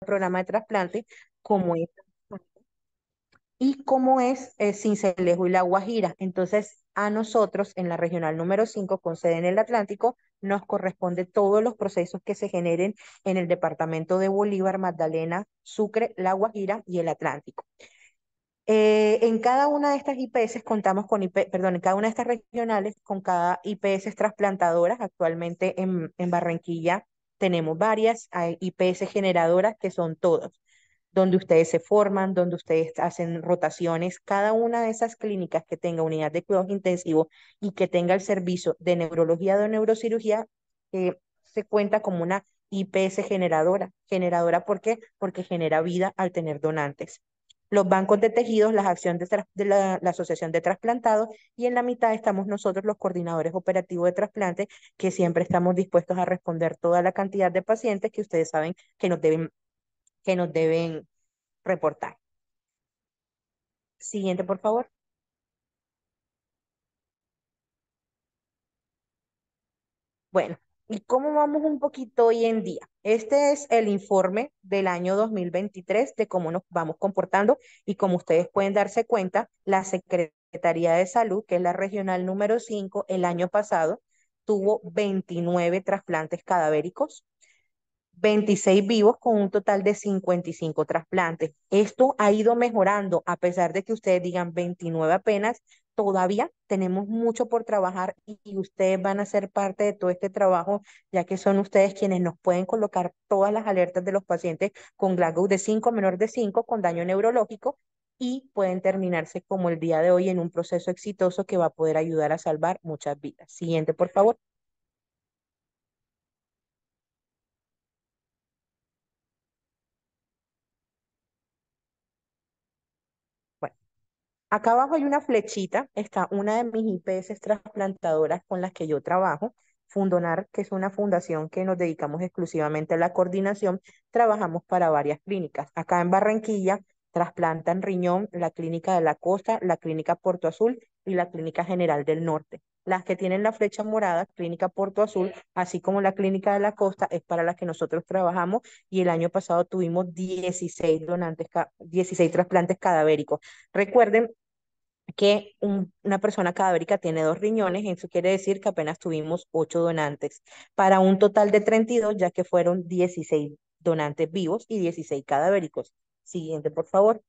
programa de trasplante, como es Sincelejo y La Guajira. Entonces, a nosotros en la regional número 5 con sede en el Atlántico, nos corresponde todos los procesos que se generen en el departamento de Bolívar, Magdalena, Sucre, La Guajira y el Atlántico. En cada una de estas IPS contamos con perdón, en cada una de estas regionales con cada IPS trasplantadoras. Actualmente en Barranquilla tenemos varias, hay IPS generadoras que son todas, donde ustedes se forman, donde ustedes hacen rotaciones. Cada una de esas clínicas que tenga unidad de cuidados intensivos y que tenga el servicio de neurología o de neurocirugía, se cuenta como una IPS generadora. ¿Generadora por qué? Porque genera vida al tener donantes. Los bancos de tejidos, las acciones de la Asociación de Trasplantados, y en la mitad estamos nosotros, los coordinadores operativos de trasplante, que siempre estamos dispuestos a responder toda la cantidad de pacientes que ustedes saben que nos deben reportar. Siguiente, por favor. Bueno, ¿y cómo vamos un poquito hoy en día? Este es el informe del año 2023 de cómo nos vamos comportando, y como ustedes pueden darse cuenta, la Secretaría de Salud, que es la regional número 5, el año pasado tuvo 29 trasplantes cadavéricos, 26 vivos con un total de 55 trasplantes. Esto ha ido mejorando, a pesar de que ustedes digan 29 apenas, todavía tenemos mucho por trabajar, y ustedes van a ser parte de todo este trabajo, ya que son ustedes quienes nos pueden colocar todas las alertas de los pacientes con Glasgow de 5, menor de 5, con daño neurológico, y pueden terminarse como el día de hoy en un proceso exitoso que va a poder ayudar a salvar muchas vidas. Siguiente, por favor. Bueno. Acá abajo hay una flechita, está una de mis IPS trasplantadoras con las que yo trabajo, Fundonar, que es una fundación que nos dedicamos exclusivamente a la coordinación. Trabajamos para varias clínicas. Acá en Barranquilla trasplantan riñón la Clínica de la Costa, la Clínica Puerto Azul y la Clínica General del Norte. Las que tienen la flecha morada, Clínica Puerto Azul, así como la Clínica de la Costa, es para las que nosotros trabajamos, y el año pasado tuvimos 16 donantes, 16 trasplantes cadavéricos. Recuerden que una persona cadavérica tiene dos riñones, eso quiere decir que apenas tuvimos 8 donantes, para un total de 32, ya que fueron 16 donantes vivos y 16 cadavéricos. Siguiente, por favor.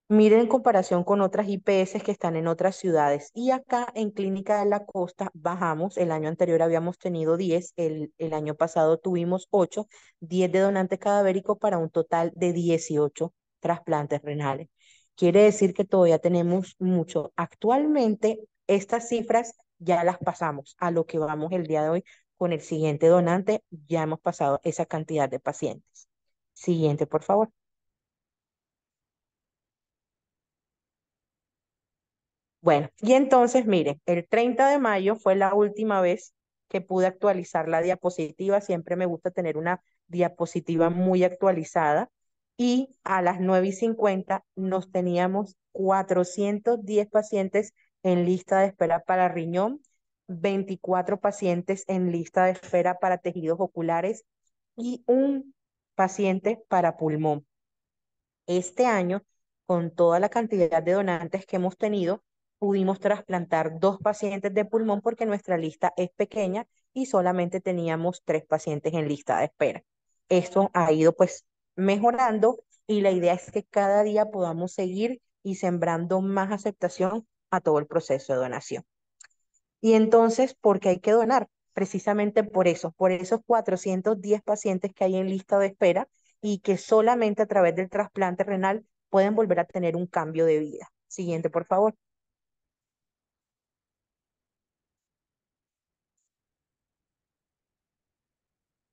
Miren en comparación con otras IPS que están en otras ciudades. Y acá en Clínica de la Costa bajamos, el año anterior habíamos tenido 10, el año pasado tuvimos 8, 10 de donantes cadavéricos para un total de 18 trasplantes renales. Quiere decir que todavía tenemos mucho. Actualmente estas cifras ya las pasamos a lo que vamos el día de hoy con el siguiente donante, ya hemos pasado esa cantidad de pacientes. Siguiente, por favor. Bueno, y entonces, mire, el 30 de mayo fue la última vez que pude actualizar la diapositiva. Siempre me gusta tener una diapositiva muy actualizada. Y a las 9:50 nos teníamos 410 pacientes en lista de espera para riñón, 24 pacientes en lista de espera para tejidos oculares y un paciente para pulmón. Este año, con toda la cantidad de donantes que hemos tenido, pudimos trasplantar 2 pacientes de pulmón porque nuestra lista es pequeña y solamente teníamos 3 pacientes en lista de espera. Esto ha ido pues mejorando, y la idea es que cada día podamos seguir y sembrando más aceptación a todo el proceso de donación. Y entonces, ¿por qué hay que donar? Precisamente por esos 410 pacientes que hay en lista de espera, y que solamente a través del trasplante renal pueden volver a tener un cambio de vida. Siguiente, por favor.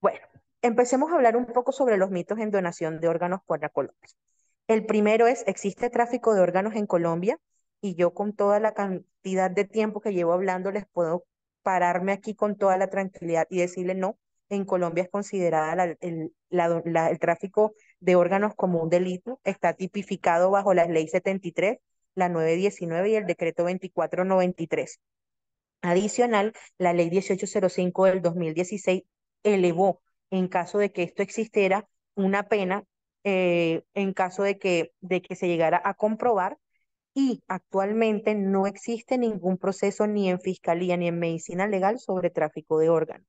Bueno, empecemos a hablar un poco sobre los mitos en donación de órganos para Colombia. El primero es, ¿existe tráfico de órganos en Colombia? Y yo, con toda la cantidad de tiempo que llevo hablando, les puedo pararme aquí con toda la tranquilidad y decirle no. En Colombia es considerada el tráfico de órganos como un delito. Está tipificado bajo la ley 73, la 919 y el decreto 2493. Adicional, la ley 1805 del 2016 elevó en caso de que esto existiera, una pena en caso de que se llegara a comprobar y actualmente no existe ningún proceso ni en fiscalía ni en medicina legal sobre tráfico de órganos.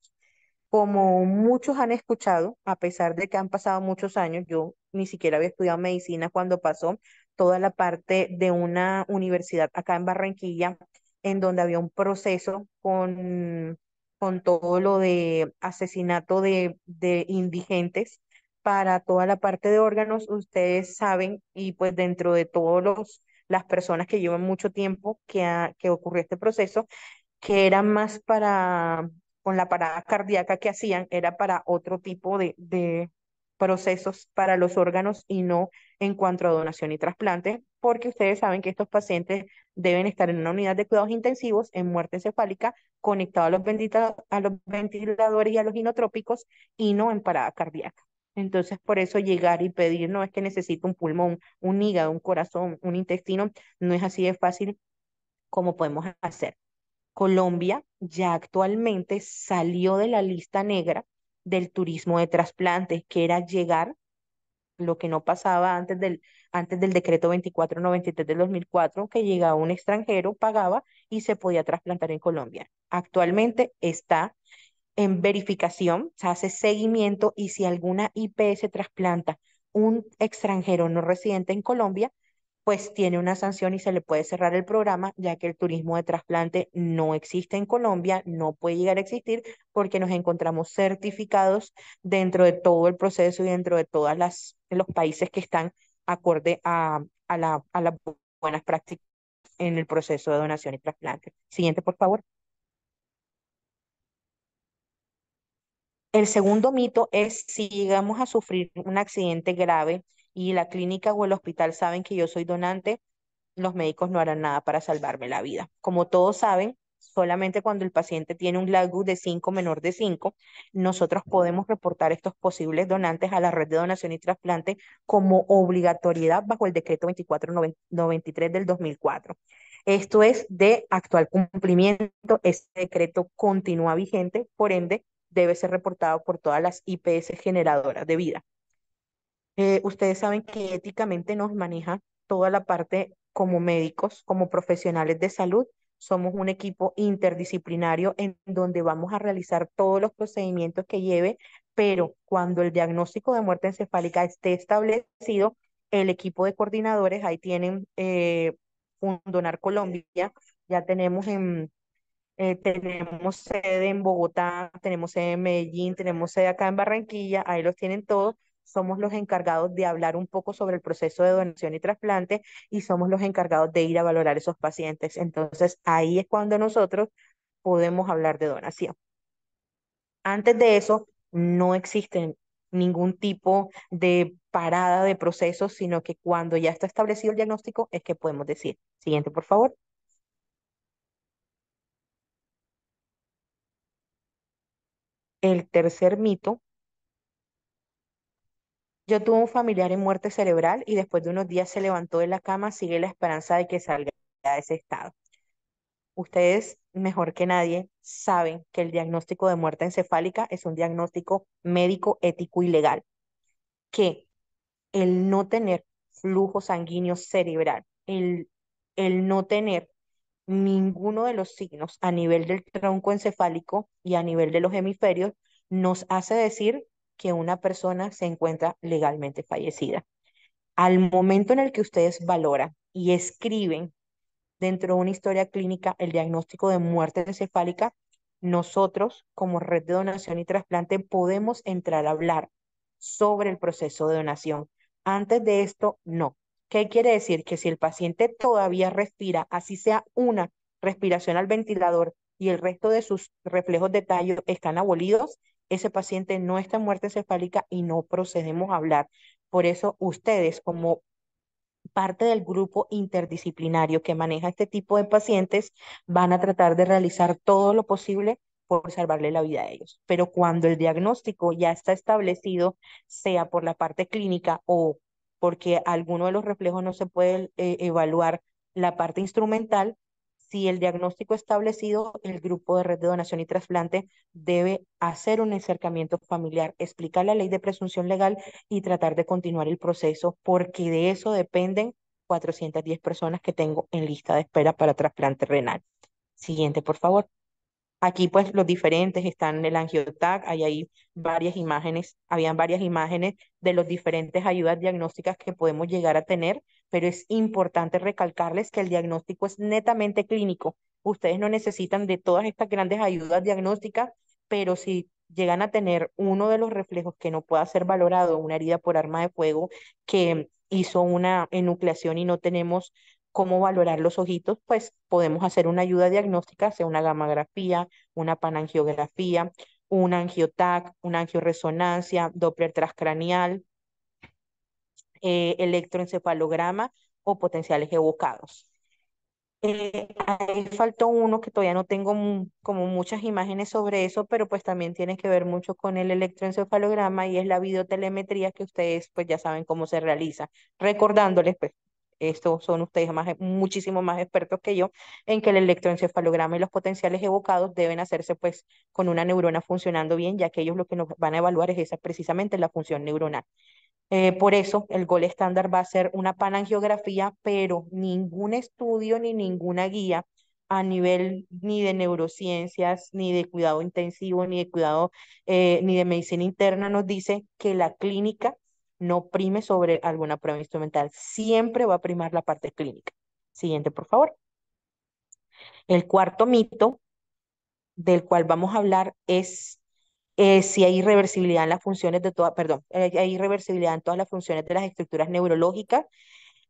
Como muchos han escuchado, a pesar de que han pasado muchos años, yo ni siquiera había estudiado medicina cuando pasó toda la parte de una universidad acá en Barranquilla, en donde había un proceso con todo lo de asesinato de indigentes para toda la parte de órganos. Ustedes saben, y pues dentro de todos las personas que llevan mucho tiempo que ocurrió este proceso, que era más para, con la parada cardíaca que hacían, era para otro tipo de procesos para los órganos y no en cuanto a donación y trasplante, porque ustedes saben que estos pacientes deben estar en una unidad de cuidados intensivos en muerte encefálica, conectados a a los ventiladores y a los inotrópicos y no en parada cardíaca. Entonces, por eso llegar y pedir, no es que necesito un pulmón, un hígado, un corazón, un intestino, no es así de fácil como podemos hacer. Colombia ya actualmente salió de la lista negra del turismo de trasplantes, que era llegar, lo que no pasaba antes del decreto 2493 del 2004, que llegaba un extranjero, pagaba y se podía trasplantar en Colombia. Actualmente está en verificación, se hace seguimiento y si alguna IPS trasplanta un extranjero no residente en Colombia, pues tiene una sanción y se le puede cerrar el programa, ya que el turismo de trasplante no existe en Colombia, no puede llegar a existir porque nos encontramos certificados dentro de todo el proceso y dentro de todas los países que están acorde a las buenas prácticas en el proceso de donación y trasplante. Siguiente, por favor. El segundo mito es si llegamos a sufrir un accidente grave y la clínica o el hospital saben que yo soy donante, los médicos no harán nada para salvarme la vida. Como todos saben, solamente cuando el paciente tiene un GLADGU de 5 menor de 5, nosotros podemos reportar estos posibles donantes a la red de donación y trasplante como obligatoriedad bajo el decreto 2493 del 2004. Esto es de actual cumplimiento. Este decreto continúa vigente, por ende, debe ser reportado por todas las IPS generadoras de vida. Ustedes saben que éticamente nos maneja toda la parte como médicos, como profesionales de salud. Somos un equipo interdisciplinario en donde vamos a realizar todos los procedimientos que lleve, pero cuando el diagnóstico de muerte encefálica esté establecido, el equipo de coordinadores, ahí tienen Fundonar Colombia, ya tenemos sede en Bogotá, tenemos sede en Medellín, tenemos sede acá en Barranquilla, ahí los tienen todos. Somos los encargados de hablar un poco sobre el proceso de donación y trasplante y somos los encargados de ir a valorar esos pacientes. Entonces, ahí es cuando nosotros podemos hablar de donación. Antes de eso, no existe ningún tipo de parada de procesos, sino que cuando ya está establecido el diagnóstico es que podemos decir. Siguiente, por favor. El tercer mito. Yo tuve un familiar en muerte cerebral y después de unos días se levantó de la cama, sigue la esperanza de que salga de ese estado. Ustedes, mejor que nadie, saben que el diagnóstico de muerte encefálica es un diagnóstico médico, ético y legal, que el no tener flujo sanguíneo cerebral, el no tener ninguno de los signos a nivel del tronco encefálico y a nivel de los hemisferios nos hace decir que una persona se encuentra legalmente fallecida. Al momento en el que ustedes valoran y escriben dentro de una historia clínica el diagnóstico de muerte encefálica, nosotros como red de donación y trasplante podemos entrar a hablar sobre el proceso de donación. Antes de esto, no. ¿Qué quiere decir? Que si el paciente todavía respira, así sea una respiración al ventilador y el resto de sus reflejos de tallo están abolidos, ese paciente no está en muerte encefálica y no procedemos a hablar. Por eso ustedes como parte del grupo interdisciplinario que maneja este tipo de pacientes van a tratar de realizar todo lo posible por salvarle la vida a ellos. Pero cuando el diagnóstico ya está establecido, sea por la parte clínica o porque alguno de los reflejos no se puede evaluar la parte instrumental, si el diagnóstico establecido, el grupo de red de donación y trasplante debe hacer un acercamiento familiar, explicar la ley de presunción legal y tratar de continuar el proceso, porque de eso dependen 410 personas que tengo en lista de espera para trasplante renal. Siguiente, por favor. Aquí pues los diferentes están en el AngioTag, hay varias imágenes, habían varias imágenes de las diferentes ayudas diagnósticas que podemos llegar a tener, pero es importante recalcarles que el diagnóstico es netamente clínico. Ustedes no necesitan de todas estas grandes ayudas diagnósticas, pero si llegan a tener uno de los reflejos que no pueda ser valorado, una herida por arma de fuego que hizo una enucleación y no tenemos cómo valorar los ojitos, pues podemos hacer una ayuda diagnóstica, sea una gamografía, una panangiografía, un angiotac, una angioresonancia, Doppler transcranial, electroencefalograma o potenciales evocados. Ahí faltó uno que todavía no tengo como muchas imágenes sobre eso, pero pues también tiene que ver mucho con el electroencefalograma y es la videotelemetría que ustedes pues ya saben cómo se realiza. Recordándoles pues, estos son ustedes muchísimo más expertos que yo en que el electroencefalograma y los potenciales evocados deben hacerse pues con una neurona funcionando bien, ya que ellos lo que nos van a evaluar es esa precisamente la función neuronal. Por eso el gol estándar va a ser una panangiografía, pero ningún estudio ni ninguna guía a nivel ni de neurociencias, ni de cuidado intensivo, ni de cuidado, ni de medicina interna nos dice que la clínica no prime sobre alguna prueba instrumental. Siempre va a primar la parte clínica. Siguiente, por favor. El cuarto mito del cual vamos a hablar es si hay irreversibilidad en las funciones de todas, perdón, hay irreversibilidad en todas las funciones de las estructuras neurológicas.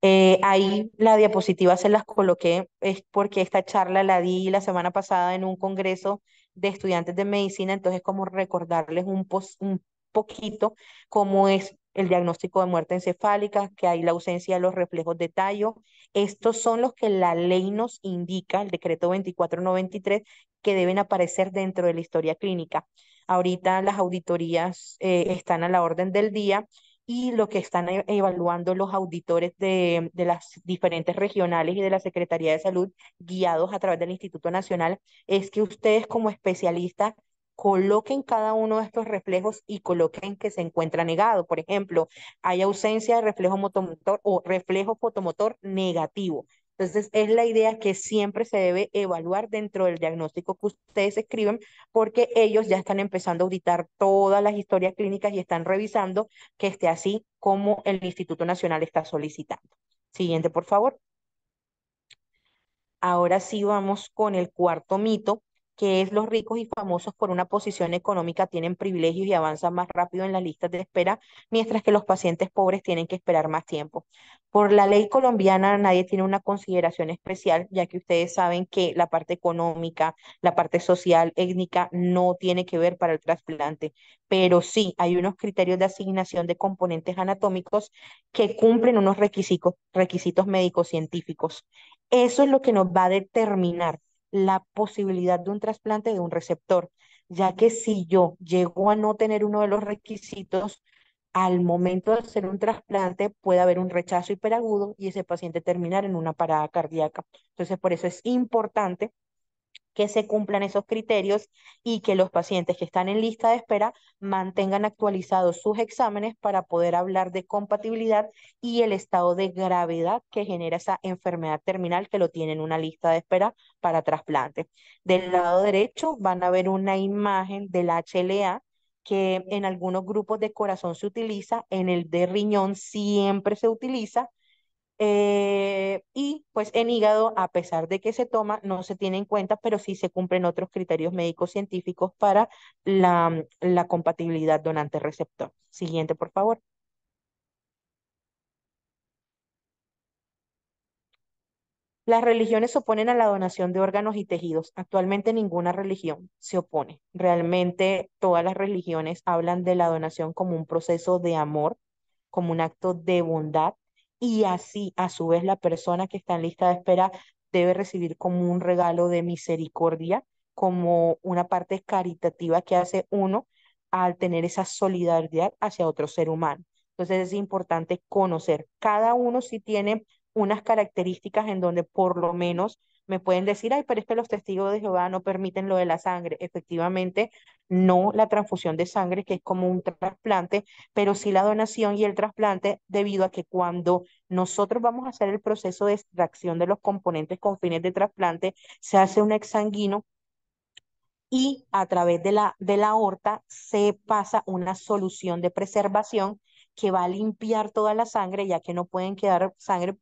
Ahí la diapositiva se las coloqué, es porque esta charla la di la semana pasada en un congreso de estudiantes de medicina, entonces como recordarles un poquito cómo es el diagnóstico de muerte encefálica, que hay la ausencia de los reflejos de tallo. Estos son los que la ley nos indica, el decreto 2493, que deben aparecer dentro de la historia clínica. Ahorita las auditorías están a la orden del día y lo que están evaluando los auditores de las diferentes regionales y de la Secretaría de Salud, guiados a través del Instituto Nacional, es que ustedes como especialistas coloquen cada uno de estos reflejos y coloquen que se encuentra negado. Por ejemplo, hay ausencia de reflejo motomotor o reflejo fotomotor negativo. Entonces, es la idea que siempre se debe evaluar dentro del diagnóstico que ustedes escriben, porque ellos ya están empezando a auditar todas las historias clínicas y están revisando que esté así como el Instituto Nacional está solicitando. Siguiente, por favor. Ahora sí vamos con el cuarto mito, que es los ricos y famosos por una posición económica tienen privilegios y avanzan más rápido en las listas de espera, mientras que los pacientes pobres tienen que esperar más tiempo. Por la ley colombiana nadie tiene una consideración especial, ya que ustedes saben que la parte económica, la parte social, étnica, no tiene que ver para el trasplante, pero sí hay unos criterios de asignación de componentes anatómicos que cumplen unos requisitos médicos científicos. Eso es lo que nos va a determinar la posibilidad de un trasplante de un receptor, ya que si yo llego a no tener uno de los requisitos, al momento de hacer un trasplante puede haber un rechazo hiperagudo y ese paciente terminar en una parada cardíaca. Entonces, por eso es importante que se cumplan esos criterios y que los pacientes que están en lista de espera mantengan actualizados sus exámenes para poder hablar de compatibilidad y el estado de gravedad que genera esa enfermedad terminal que lo tiene en una lista de espera para trasplante. Del lado derecho van a ver una imagen del HLA que en algunos grupos de corazón se utiliza, en el de riñón siempre se utiliza, y pues en hígado, a pesar de que se toma, no se tiene en cuenta, pero sí se cumplen otros criterios médicos científicos para la compatibilidad donante-receptor. Siguiente, por favor. Las religiones se oponen a la donación de órganos y tejidos. Actualmente ninguna religión se opone. Realmente todas las religiones hablan de la donación como un proceso de amor, como un acto de bondad, y así a su vez la persona que está en lista de espera debe recibir como un regalo de misericordia, como una parte caritativa que hace uno al tener esa solidaridad hacia otro ser humano. Entonces es importante conocer. Cada uno si tiene unas características en donde por lo menos Me pueden decir, ay, pero es que los testigos de Jehová no permiten lo de la sangre. Efectivamente, no la transfusión de sangre, que es como un trasplante, pero sí la donación y el trasplante, debido a que cuando nosotros vamos a hacer el proceso de extracción de los componentes con fines de trasplante, se hace un exsanguino y a través de la aorta se pasa una solución de preservación que va a limpiar toda la sangre, ya que no pueden quedar sangre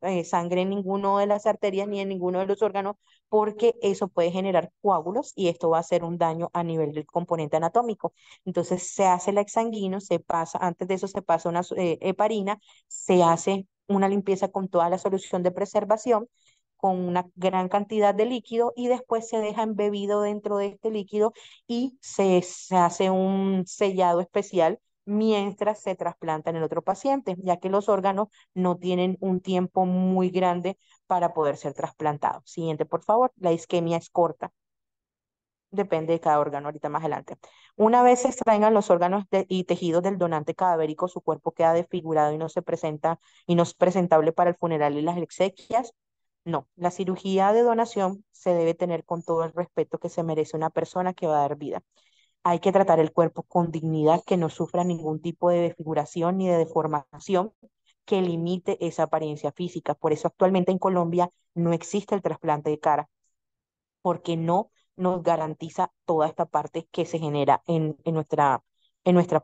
en ninguno de las arterias ni en ninguno de los órganos, porque eso puede generar coágulos y esto va a hacer un daño a nivel del componente anatómico. Entonces se hace el exsanguino, se pasa, antes de eso se pasa una heparina, se hace una limpieza con toda la solución de preservación con una gran cantidad de líquido y después se deja embebido dentro de este líquido y se hace un sellado especial mientras se trasplanta en el otro paciente, ya que los órganos no tienen un tiempo muy grande para poder ser trasplantados. Siguiente, por favor. La isquemia es corta. Depende de cada órgano, ahorita más adelante. Una vez se extraigan los órganos y tejidos del donante cadavérico, su cuerpo queda desfigurado y no se presenta y no es presentable para el funeral y las exequias. No, la cirugía de donación se debe tener con todo el respeto que se merece una persona que va a dar vida. Hay que tratar el cuerpo con dignidad, que no sufra ningún tipo de desfiguración ni de deformación que limite esa apariencia física. Por eso actualmente en Colombia no existe el trasplante de cara porque no nos garantiza toda esta parte que se genera en nuestra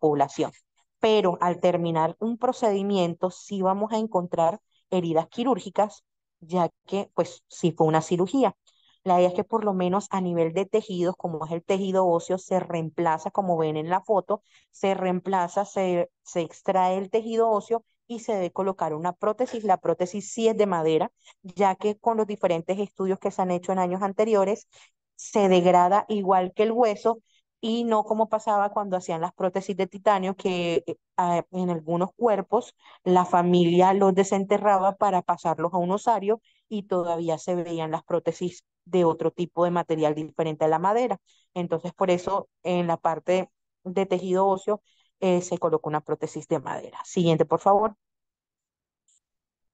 población. Pero al terminar un procedimiento, sí vamos a encontrar heridas quirúrgicas, ya que, pues, sí fue una cirugía. La idea es que por lo menos a nivel de tejidos, como es el tejido óseo, se reemplaza, como ven en la foto, se reemplaza, se extrae el tejido óseo y se debe colocar una prótesis. La prótesis sí es de madera, ya que con los diferentes estudios que se han hecho en años anteriores, se degrada igual que el hueso y no como pasaba cuando hacían las prótesis de titanio, que en algunos cuerpos la familia los desenterraba para pasarlos a un osario y todavía se veían las prótesis de otro tipo de material diferente a la madera. Entonces, por eso en la parte de tejido óseo se colocó una prótesis de madera. Siguiente, por favor.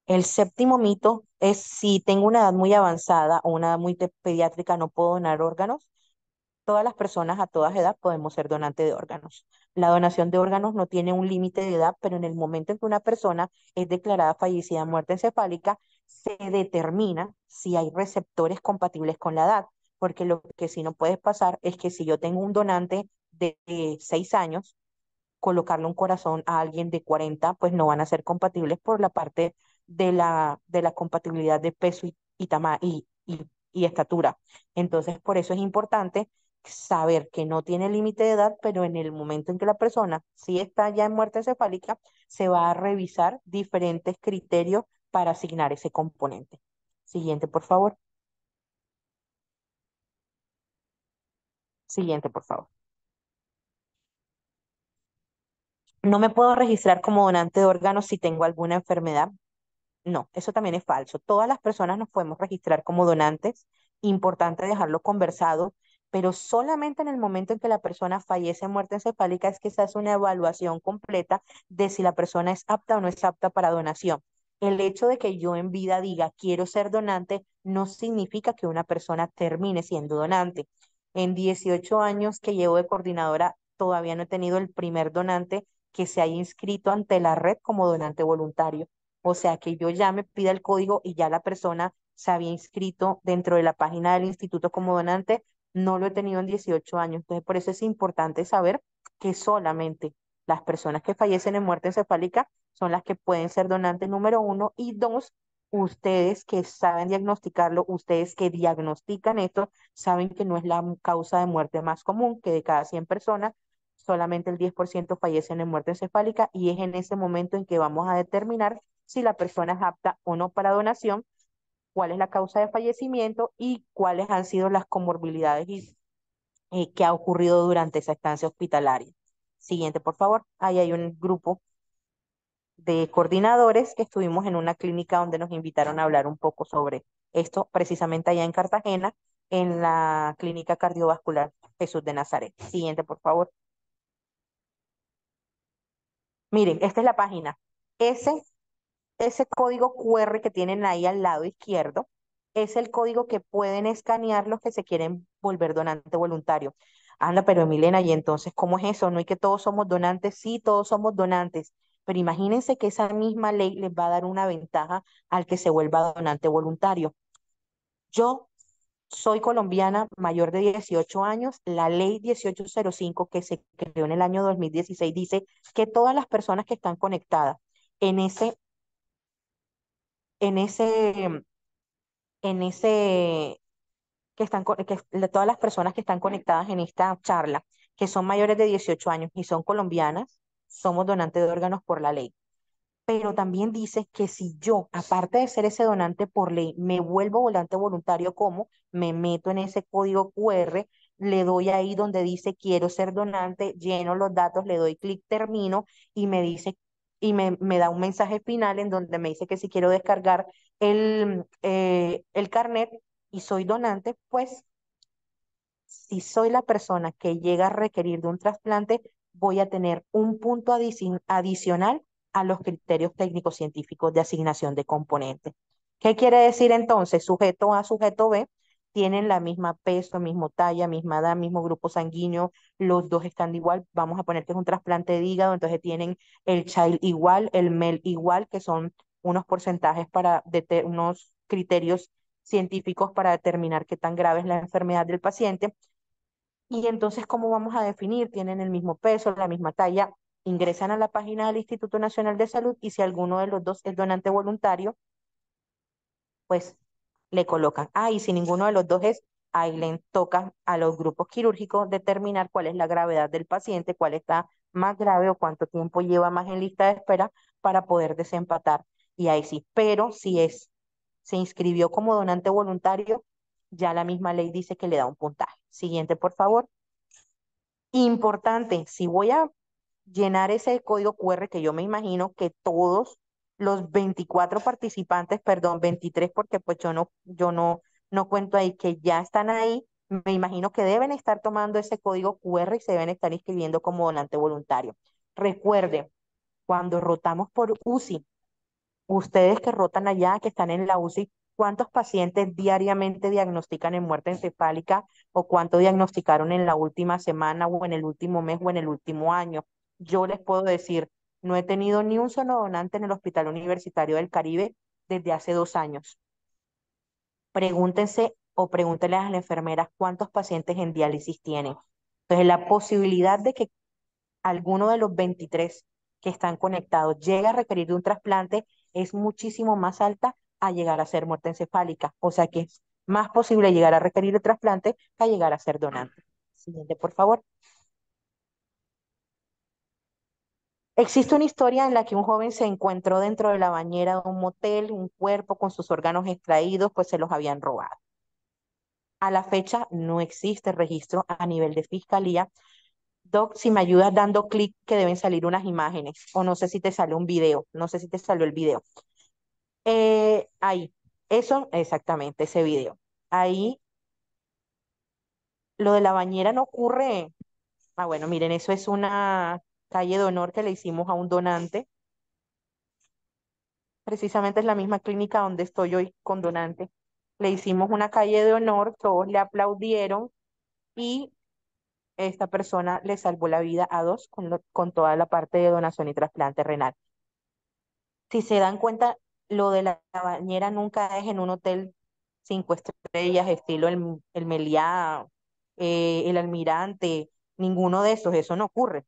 El séptimo mito es: si tengo una edad muy avanzada o una edad muy pediátrica, no puedo donar órganos. Todas las personas a todas edad podemos ser donantes de órganos. La donación de órganos no tiene un límite de edad, pero en el momento en que una persona es declarada fallecida de muerte encefálica, se determina si hay receptores compatibles con la edad, porque lo que sí no puede pasar es que si yo tengo un donante de 6 años, colocarle un corazón a alguien de 40, pues no van a ser compatibles por la parte de la compatibilidad de peso y estatura. Entonces, por eso es importante saber que no tiene límite de edad, pero en el momento en que la persona sí está ya en muerte encefálica, se va a revisar diferentes criterios para asignar ese componente. Siguiente, por favor. Siguiente, por favor. No me puedo registrar como donante de órganos si tengo alguna enfermedad. No, eso también es falso. Todas las personas nos podemos registrar como donantes. Importante dejarlo conversado, pero solamente en el momento en que la persona fallece en muerte encefálica es que se hace una evaluación completa de si la persona es apta o no es apta para donación. El hecho de que yo en vida diga quiero ser donante no significa que una persona termine siendo donante. En 18 años que llevo de coordinadora, todavía no he tenido el primer donante que se haya inscrito ante la red como donante voluntario. O sea, que yo ya me pida el código y ya la persona se había inscrito dentro de la página del instituto como donante, no lo he tenido en 18 años. Entonces, por eso es importante saber que solamente las personas que fallecen en muerte encefálica son las que pueden ser donantes número uno y dos. Ustedes que saben diagnosticarlo, ustedes que diagnostican esto, saben que no es la causa de muerte más común, que de cada 100 personas, solamente el 10% fallecen en muerte encefálica y es en ese momento en que vamos a determinar si la persona es apta o no para donación, cuál es la causa de fallecimiento y cuáles han sido las comorbilidades que ha ocurrido durante esa estancia hospitalaria. Siguiente, por favor. Ahí hay un grupo de coordinadores que estuvimos en una clínica donde nos invitaron a hablar un poco sobre esto, precisamente allá en Cartagena, en la clínica cardiovascular Jesús de Nazaret. Siguiente, por favor. Miren, esta es la página. Ese código QR que tienen ahí al lado izquierdo es el código que pueden escanear los que se quieren volver donante voluntario. Anda, pero Milena, ¿y entonces cómo es eso? ¿No es que todos somos donantes? Sí, todos somos donantes, pero imagínense que esa misma ley les va a dar una ventaja al que se vuelva donante voluntario. Yo soy colombiana mayor de 18 años. La ley 1805 que se creó en el año 2016 dice que todas las personas que están conectadas en ese, en ese, en ese, todas las personas que están conectadas en esta charla, que son mayores de 18 años y son colombianas, somos donantes de órganos por la ley. Pero también dice que si yo, aparte de ser ese donante por ley, me vuelvo volante voluntario, como me meto en ese código QR, le doy ahí donde dice quiero ser donante, lleno los datos, le doy clic, termino y me dice, y me da un mensaje final en donde me dice que si quiero descargar el carnet y soy donante, pues si soy la persona que llega a requerir de un trasplante, voy a tener un punto adicional a los criterios técnicos científicos de asignación de componentes. ¿Qué quiere decir entonces? Sujeto A, sujeto B tienen la misma peso, mismo talla, misma edad, mismo grupo sanguíneo, los dos están de igual. Vamos a poner que es un trasplante de hígado, entonces tienen el child igual, el male igual, que son unos porcentajes unos criterios científicos para determinar qué tan grave es la enfermedad del paciente. Y entonces, ¿cómo vamos a definir? Tienen el mismo peso, la misma talla, ingresan a la página del Instituto Nacional de Salud y si alguno de los dos es donante voluntario, pues le colocan. Ah, y si ninguno de los dos es, ahí le toca a los grupos quirúrgicos determinar cuál es la gravedad del paciente, cuál está más grave o cuánto tiempo lleva más en lista de espera para poder desempatar. Y ahí sí, pero si se inscribió como donante voluntario, ya la misma ley dice que le da un puntaje. Siguiente, por favor. Importante, si voy a llenar ese código QR, que yo me imagino que todos los 24 participantes, perdón, 23, porque pues yo no cuento ahí, que ya están ahí, me imagino que deben estar tomando ese código QR y se deben estar inscribiendo como donante voluntario. Recuerden, cuando rotamos por UCI, ustedes que rotan allá, que están en la UCI, ¿cuántos pacientes diariamente diagnostican en muerte encefálica o cuánto diagnosticaron en la última semana o en el último mes o en el último año? Yo les puedo decir, no he tenido ni un solo donante en el Hospital Universitario del Caribe desde hace 2 años. Pregúntense o pregúntenle a las enfermeras cuántos pacientes en diálisis tienen. Entonces, la posibilidad de que alguno de los 23 que están conectados llega a requerir de un trasplante es muchísimo más alta a llegar a ser muerte encefálica. O sea que es más posible llegar a requerir el trasplante que a llegar a ser donante. Siguiente, por favor. Existe una historia en la que un joven se encontró dentro de la bañera de un motel, un cuerpo con sus órganos extraídos, pues se los habían robado. A la fecha no existe registro a nivel de fiscalía. Doc, si me ayudas dando clic que deben salir unas imágenes, o no sé si te sale un video, no sé si te salió el video. Ahí, eso, exactamente, ese video. Ahí, lo de la bañera no ocurre. Ah, bueno, miren, eso es una calle de honor que le hicimos a un donante. Precisamente es la misma clínica donde estoy hoy con donante. Le hicimos una calle de honor, todos le aplaudieron y esta persona le salvó la vida a dos con toda la parte de donación y trasplante renal. Si se dan cuenta, lo de la bañera nunca es en un hotel 5 estrellas, estilo el Meliá, el Almirante, ninguno de esos, eso no ocurre.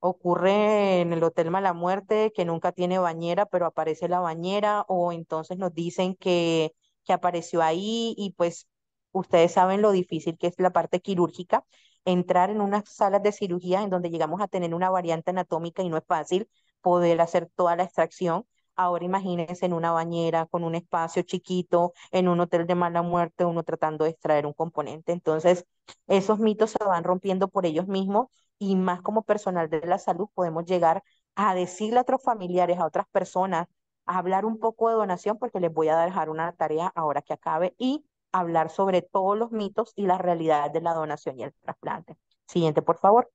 Ocurre en el Hotel Mala Muerte, que nunca tiene bañera, pero aparece la bañera, o entonces nos dicen que apareció ahí y pues ustedes saben lo difícil que es la parte quirúrgica, entrar en unas salas de cirugía en donde llegamos a tener una variante anatómica y no es fácil poder hacer toda la extracción. Ahora imagínense en una bañera con un espacio chiquito, en un hotel de mala muerte, uno tratando de extraer un componente. Entonces, esos mitos se van rompiendo por ellos mismos y más como personal de la salud podemos llegar a decirle a otros familiares, a otras personas, a hablar un poco de donación, porque les voy a dejar una tarea ahora que acabe y hablar sobre todos los mitos y las realidades de la donación y el trasplante. Siguiente, por favor.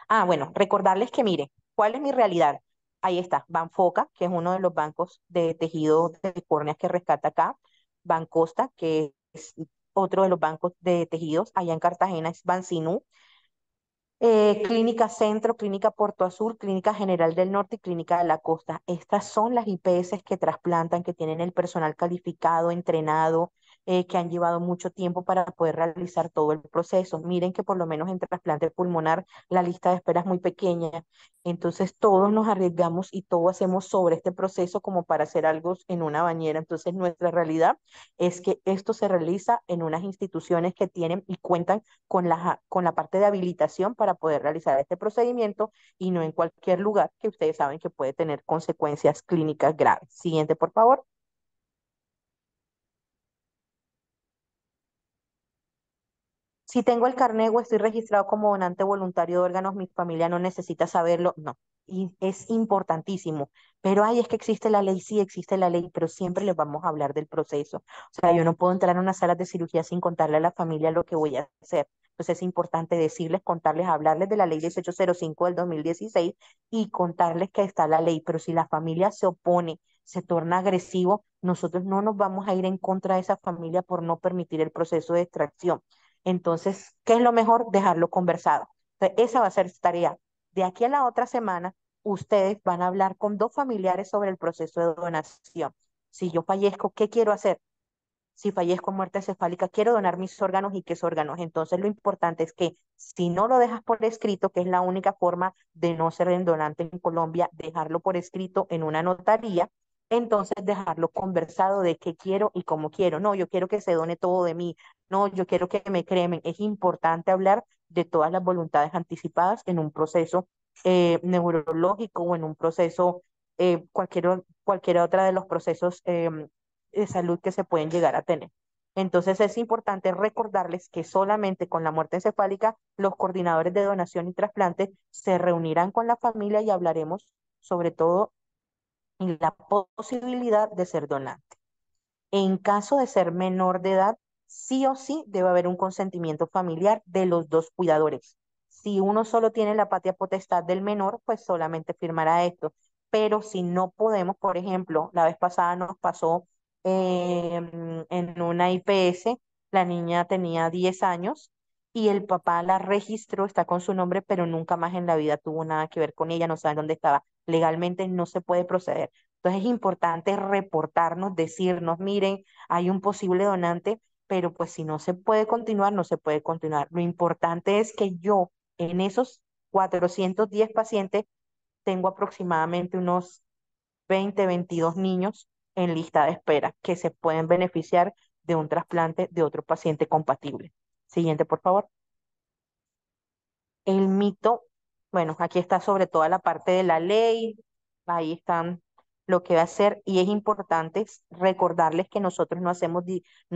Ah, bueno, recordarles que miren, ¿cuál es mi realidad? Ahí está, Banfoca, que es uno de los bancos de tejido de córneas que rescata acá. Bancosta, que es otro de los bancos de tejidos, allá en Cartagena es Bansinú, Clínica Centro, Clínica Puerto Azul, Clínica General del Norte y Clínica de la Costa. Estas son las IPS que trasplantan, que tienen el personal calificado, entrenado, que han llevado mucho tiempo para poder realizar todo el proceso. Miren que por lo menos en trasplante pulmonar la lista de espera es muy pequeña. Entonces todos nos arriesgamos y todo hacemos sobre este proceso como para hacer algo en una bañera. Entonces nuestra realidad es que esto se realiza en unas instituciones que tienen y cuentan con la parte de habilitación para poder realizar este procedimiento y no en cualquier lugar que ustedes saben que puede tener consecuencias clínicas graves. Siguiente, por favor. Si tengo el carnet o estoy registrado como donante voluntario de órganos, mi familia no necesita saberlo. No, y es importantísimo. Pero ahí es que existe la ley, sí existe la ley, pero siempre les vamos a hablar del proceso. O sea, yo no puedo entrar a una sala de cirugía sin contarle a la familia lo que voy a hacer. Entonces es importante decirles, contarles, hablarles de la ley 1805 del 2016 y contarles que está la ley. Pero si la familia se opone, se torna agresivo, nosotros no nos vamos a ir en contra de esa familia por no permitir el proceso de extracción. Entonces, ¿qué es lo mejor? Dejarlo conversado. Entonces, esa va a ser su tarea. De aquí a la otra semana, ustedes van a hablar con dos familiares sobre el proceso de donación. Si yo fallezco, ¿qué quiero hacer? Si fallezco en muerte cefálica, quiero donar mis órganos y qué órganos. Entonces, lo importante es que si no lo dejas por escrito, que es la única forma de no ser el donante en Colombia, dejarlo por escrito en una notaría, entonces dejarlo conversado de qué quiero y cómo quiero. No, yo quiero que se done todo de mí. No, yo quiero que me cremen. Es importante hablar de todas las voluntades anticipadas en un proceso neurológico o en un proceso, cualquier otra de los procesos de salud que se pueden llegar a tener. Entonces es importante recordarles que solamente con la muerte encefálica los coordinadores de donación y trasplante se reunirán con la familia y hablaremos sobre todo la posibilidad de ser donante. En caso de ser menor de edad, sí o sí debe haber un consentimiento familiar de los dos cuidadores. Si uno solo tiene la patria potestad del menor, pues solamente firmará esto. Pero si no podemos, por ejemplo, la vez pasada nos pasó en una IPS, la niña tenía 10 años y el papá la registró, está con su nombre, pero nunca más en la vida tuvo nada que ver con ella, no saben dónde estaba. Legalmente no se puede proceder. Entonces es importante reportarnos, decirnos, miren, hay un posible donante, pero pues si no se puede continuar, no se puede continuar. Lo importante es que yo en esos 410 pacientes tengo aproximadamente unos 20, 22 niños en lista de espera que se pueden beneficiar de un trasplante de otro paciente compatible. Siguiente, por favor. El mito, bueno, aquí está sobre toda la parte de la ley, ahí están lo que va a hacer y es importante recordarles que nosotros no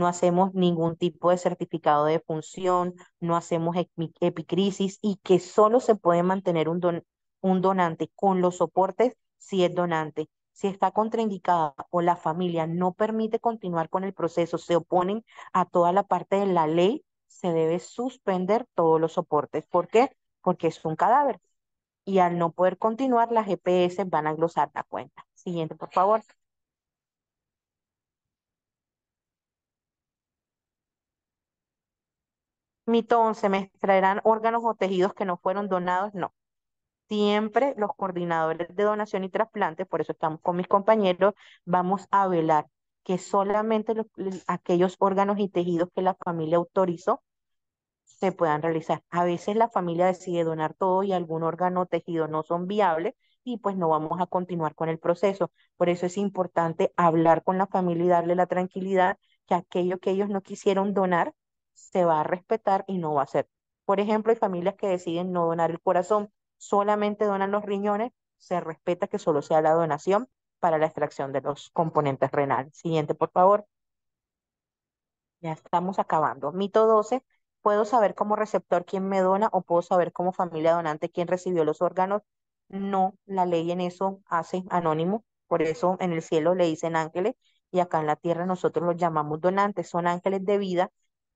hacemos ningún tipo de certificado de función, no hacemos epicrisis y que solo se puede mantener un donante con los soportes si es donante. Si está contraindicada o la familia no permite continuar con el proceso, se oponen a toda la parte de la ley, se debe suspender todos los soportes. ¿Por qué? Porque es un cadáver y al no poder continuar, las GPS van a glosar la cuenta. Siguiente, por favor. Mito 11, ¿me extraerán órganos o tejidos que no fueron donados? No. Siempre los coordinadores de donación y trasplante, por eso estamos con mis compañeros, vamos a velar que solamente aquellos órganos y tejidos que la familia autorizó se puedan realizar. A veces la familia decide donar todo y algún órgano o tejido no son viables y pues no vamos a continuar con el proceso. Por eso es importante hablar con la familia y darle la tranquilidad que aquello que ellos no quisieron donar se va a respetar y no va a ser. Por ejemplo, hay familias que deciden no donar el corazón, solamente donan los riñones, se respeta que solo sea la donación para la extracción de los componentes renales. Siguiente, por favor. Ya estamos acabando. Mito 12. ¿Puedo saber como receptor quién me dona o puedo saber como familia donante quién recibió los órganos? No, la ley en eso hace anónimo. Por eso en el cielo le dicen ángeles y acá en la tierra nosotros los llamamos donantes. Son ángeles de vida,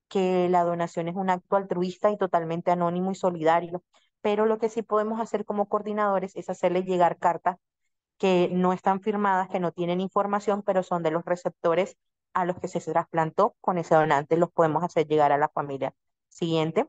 que la donación es un acto altruista y totalmente anónimo y solidario. Pero lo que sí podemos hacer como coordinadores es hacerles llegar cartas que no están firmadas, que no tienen información, pero son de los receptores a los que se trasplantó con ese donante, los podemos hacer llegar a la familia. Siguiente.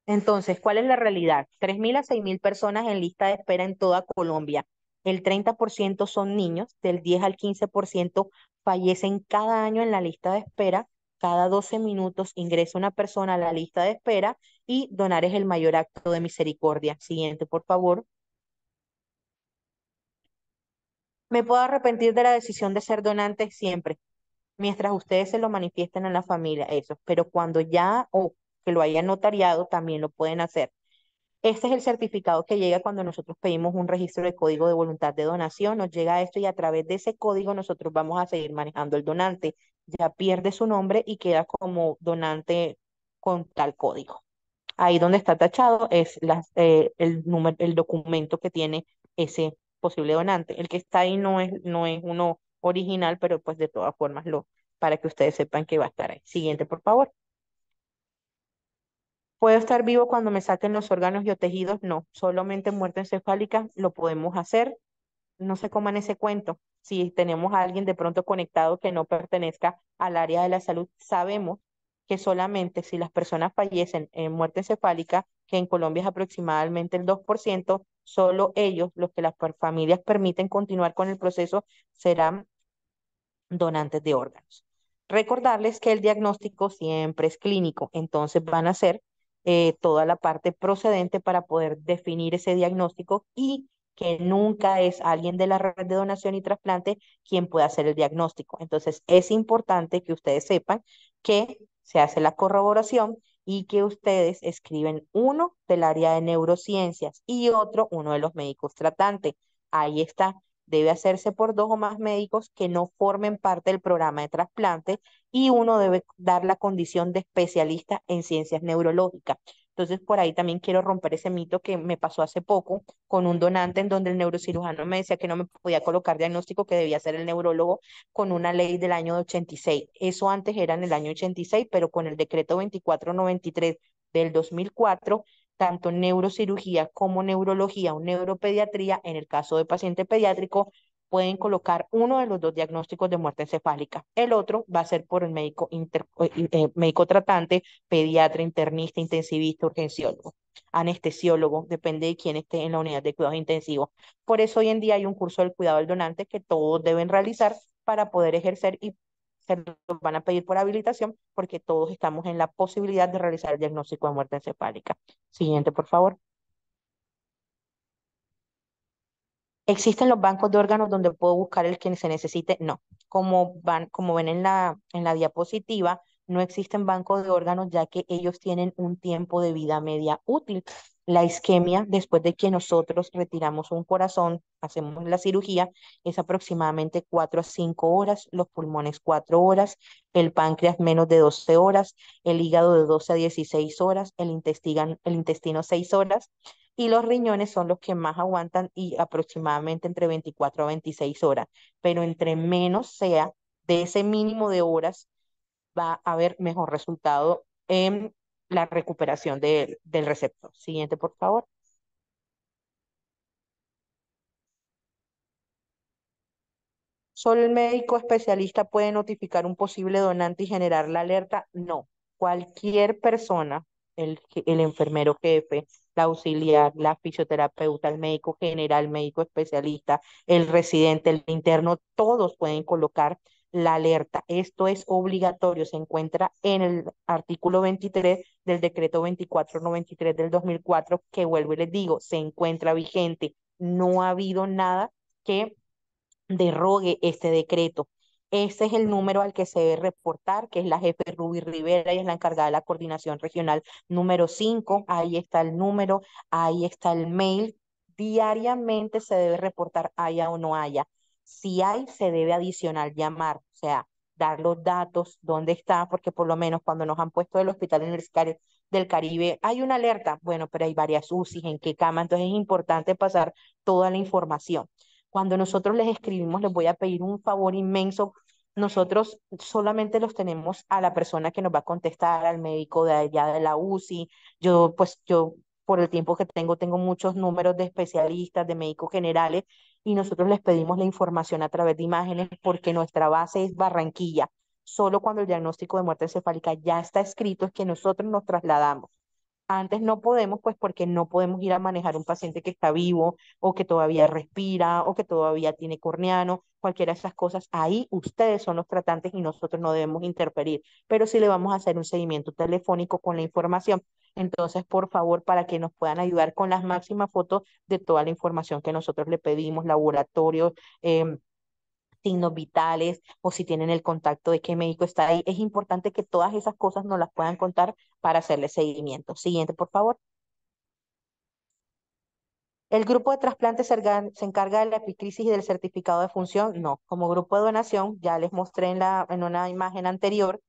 Entonces, ¿cuál es la realidad? 3.000 a 6.000 personas en lista de espera en toda Colombia. El 30% son niños, del 10 al 15% fallecen cada año en la lista de espera. Cada 12 minutos ingresa una persona a la lista de espera y donar es el mayor acto de misericordia. Siguiente, por favor. Me puedo arrepentir de la decisión de ser donante siempre, mientras ustedes se lo manifiesten a la familia, eso. Pero cuando ya o que lo hayan notariado, también lo pueden hacer. Este es el certificado que llega cuando nosotros pedimos un registro de código de voluntad de donación. Nos llega esto y a través de ese código nosotros vamos a seguir manejando el donante. Ya pierde su nombre y queda como donante con tal código. Ahí donde está tachado es el número, el documento que tiene ese posible donante. El que está ahí no es uno original, pero pues de todas formas para que ustedes sepan que va a estar ahí. Siguiente, por favor. ¿Puedo estar vivo cuando me saquen los órganos y o tejidos? No, solamente muerte encefálica lo podemos hacer. No se coman ese cuento. Si tenemos a alguien de pronto conectado que no pertenezca al área de la salud, sabemos que solamente si las personas fallecen en muerte encefálica, que en Colombia es aproximadamente el 2%, solo ellos, los que las familias permiten continuar con el proceso, serán donantes de órganos. Recordarles que el diagnóstico siempre es clínico, entonces van a hacer toda la parte procedente para poder definir ese diagnóstico y que nunca es alguien de la red de donación y trasplante quien pueda hacer el diagnóstico. Entonces es importante que ustedes sepan que se hace la corroboración y que ustedes escriben uno del área de neurociencias y otro, uno de los médicos tratantes. Ahí está, debe hacerse por dos o más médicos que no formen parte del programa de trasplante y uno debe dar la condición de especialista en ciencias neurológicas. Entonces, por ahí también quiero romper ese mito que me pasó hace poco con un donante en donde el neurocirujano me decía que no me podía colocar diagnóstico, que debía ser el neurólogo con una ley del año de 86. Eso antes era en el año 86, pero con el decreto 2493 del 2004 tanto neurocirugía como neurología o neuropediatría, en el caso de paciente pediátrico, pueden colocar uno de los dos diagnósticos de muerte encefálica. El otro va a ser por el médico tratante, pediatra, internista, intensivista, urgenciólogo, anestesiólogo, depende de quién esté en la unidad de cuidados intensivos. Por eso hoy en día hay un curso del cuidado del donante que todos deben realizar para poder ejercer y se lo van a pedir por habilitación porque todos estamos en la posibilidad de realizar el diagnóstico de muerte encefálica. Siguiente, por favor. ¿Existen los bancos de órganos donde puedo buscar el que se necesite? No. Como ven en la diapositiva, no existen bancos de órganos ya que ellos tienen un tiempo de vida media útil. La isquemia, después de que nosotros retiramos un corazón, hacemos la cirugía, es aproximadamente 4 a 5 horas, los pulmones 4 horas, el páncreas menos de 12 horas, el hígado de 12 a 16 horas, el intestino 6 horas y los riñones son los que más aguantan y aproximadamente entre 24 a 26 horas. Pero entre menos sea de ese mínimo de horas, va a haber mejor resultado en la recuperación del receptor. Siguiente, por favor. ¿Solo el médico especialista puede notificar un posible donante y generar la alerta? No. Cualquier persona, el enfermero jefe, la auxiliar, la fisioterapeuta, el médico general, médico especialista, el residente, el interno, todos pueden colocar la alerta. Esto es obligatorio. Se encuentra en el artículo 23 del decreto 2493 del 2004, que vuelvo y les digo, se encuentra vigente. No ha habido nada que derrogue este decreto. Ese es el número al que se debe reportar, que es la jefe Ruby Rivera y es la encargada de la coordinación regional número 5. Ahí está el número, ahí está el mail. Diariamente se debe reportar haya o no haya. Si hay, se debe adicional llamar, o sea, dar los datos, dónde está, porque por lo menos cuando nos han puesto del Hospital Universitario del Caribe, hay una alerta, bueno, pero hay varias UCIs, en qué cama, entonces es importante pasar toda la información. Cuando nosotros les escribimos, les voy a pedir un favor inmenso. Nosotros solamente los tenemos a la persona que nos va a contestar, al médico de allá de la UCI. Yo por el tiempo que tengo muchos números de especialistas, de médicos generales, y nosotros les pedimos la información a través de imágenes porque nuestra base es Barranquilla. Solo cuando el diagnóstico de muerte encefálica ya está escrito es que nosotros nos trasladamos. Antes no podemos, pues porque no podemos ir a manejar un paciente que está vivo o que todavía respira o que todavía tiene corneano, cualquiera de esas cosas. Ahí ustedes son los tratantes y nosotros no debemos interferir, pero sí le vamos a hacer un seguimiento telefónico con la información. Entonces, por favor, para que nos puedan ayudar con las máximas fotos de toda la información que nosotros le pedimos, laboratorios, signos vitales o si tienen el contacto de qué médico está ahí. Es importante que todas esas cosas nos las puedan contar para hacerle seguimiento. Siguiente, por favor. ¿El grupo de trasplante se encarga de la epicrisis y del certificado de función? No. Como grupo de donación, ya les mostré en una imagen anterior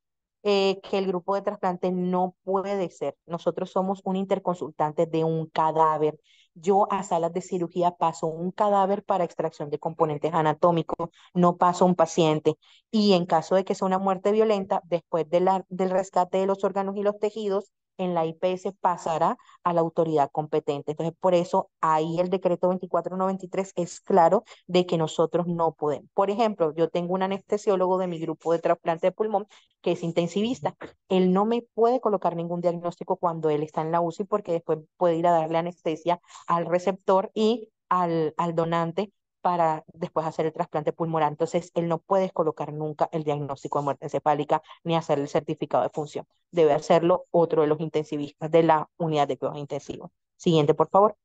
que el grupo de trasplante no puede ser. Nosotros somos un interconsultante de un cadáver. Yo a salas de cirugía paso un cadáver para extracción de componentes anatómicos, no paso un paciente. Y en caso de que sea una muerte violenta, después del rescate de los órganos y los tejidos, en la IPS pasará a la autoridad competente. Entonces, por eso ahí el decreto 2493 es claro de que nosotros no podemos. Por ejemplo, yo tengo un anestesiólogo de mi grupo de trasplante de pulmón que es intensivista. Él no me puede colocar ningún diagnóstico cuando él está en la UCI porque después puede ir a darle anestesia al receptor y al donante para después hacer el trasplante pulmonar. Entonces, él no puede colocar nunca el diagnóstico de muerte encefálica ni hacer el certificado de función. Debe hacerlo otro de los intensivistas de la unidad de cuidados intensivos. Siguiente, por favor.